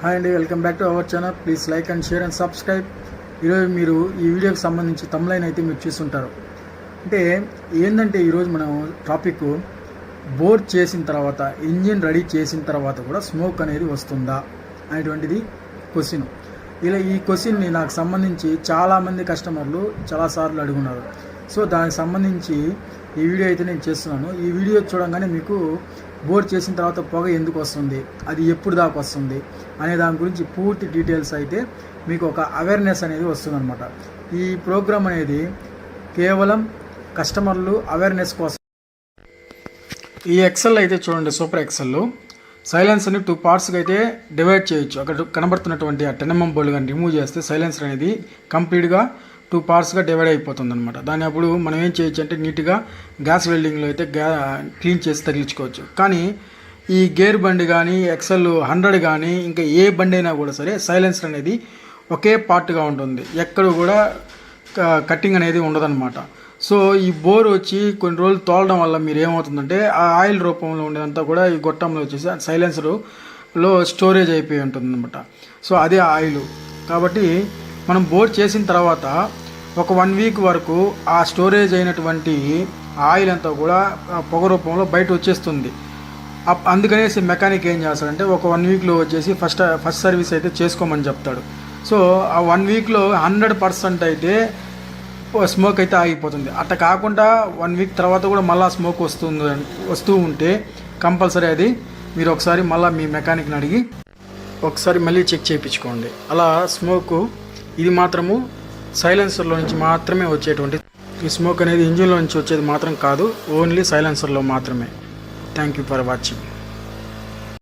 Hi అండి, welcome back to our channel. Please like and share and subscribe. ఈరోజు మీరు ఈ వీడియోకి సంబంధించి తమ్లైన్ అయితే మీరు చూస్తుంటారు. అంటే ఏంటంటే ఈరోజు మనం టాపిక్ బోర్ చేసిన తర్వాత, ఇంజిన్ రెడీ చేసిన తర్వాత కూడా స్మోక్ అనేది వస్తుందా అనేటువంటిది క్వశ్చన్. ఇలా ఈ క్వశ్చన్ని నాకు సంబంధించి చాలామంది కస్టమర్లు చాలాసార్లు అడుగున్నారు. సో దానికి సంబంధించి ఈ వీడియో అయితే నేను చేస్తున్నాను. ఈ వీడియో చూడంగానే మీకు బోర్ చేసిన తర్వాత పొగ ఎందుకు వస్తుంది, అది ఎప్పుడు దాకా వస్తుంది అనే దాని గురించి పూర్తి డీటెయిల్స్ అయితే మీకు ఒక అవేర్నెస్ అనేది వస్తుందన్నమాట. ఈ ప్రోగ్రామ్ అనేది కేవలం కస్టమర్లు అవేర్నెస్ కోసం. ఈ ఎక్సెల్ అయితే చూడండి, సూపర్ ఎక్సెల్ సైలెన్సర్ని 2 పార్ట్స్కి అయితే డివైడ్ చేయొచ్చు. అక్కడ కనబడుతున్నటువంటి ఆ 10mm బోల్డ్ కానీ రిమూవ్ చేస్తే సైలెన్సర్ అనేది కంప్లీట్గా 2 పార్ట్స్గా డివైడ్ అయిపోతుంది అనమాట. దాన్ని అప్పుడు మనం ఏం చేయొచ్చు అంటే నీట్గా గ్యాస్ వెల్డింగ్లో అయితే క్లీన్ చేసి తగిలించుకోవచ్చు. కానీ ఈ గేర్ బండి కానీ ఎక్సెల్ 100 కానీ ఇంకా ఏ బండి అయినా కూడా సరే సైలెన్సర్ అనేది ఒకే పార్ట్గా ఉంటుంది, ఎక్కడ కూడా కట్టింగ్ అనేది ఉండదన్నమాట. సో ఈ బోర్ వచ్చి కొన్ని రోజులు తోలడం వల్ల మీరు ఏమవుతుందంటే ఆ ఆయిల్ రూపంలో ఉండేదంతా కూడా ఈ గొట్టంలో వచ్చేసి సైలెన్సర్లో స్టోరేజ్ అయిపోయి ఉంటుంది అనమాట. సో అదే ఆయిల్. కాబట్టి మనం బోర్ చేసిన తర్వాత ఒక 1 వీక్ వరకు ఆ స్టోరేజ్ అయినటువంటి ఆయిల్ అంతా కూడా పొగ రూపంలో బయట వచ్చేస్తుంది. అందుకనేసి మెకానిక్ ఏం చేస్తాడంటే ఒక 1 వీక్లో వచ్చేసి ఫస్ట్ సర్వీస్ అయితే చేసుకోమని చెప్తాడు. సో ఆ 1 వీక్లో 100% అయితే స్మోక్ అయితే ఆగిపోతుంది. అట్లా కాకుండా 1 వీక్ తర్వాత కూడా మళ్ళీ స్మోక్ వస్తూ ఉంటే కంపల్సరీ అది మీరు ఒకసారి మళ్ళీ మీ మెకానిక్ని అడిగి ఒకసారి మళ్ళీ చెక్ చేయించుకోండి. అలా స్మోకు ఇది మాత్రము సైలెన్సర్లో నుంచి మాత్రమే వచ్చేటువంటి ఈ స్మోక్ అనేది ఇంజిన్లో నుంచి వచ్చేది మాత్రం కాదు, ఓన్లీ సైలెన్సర్లో మాత్రమే. Thank you for watching.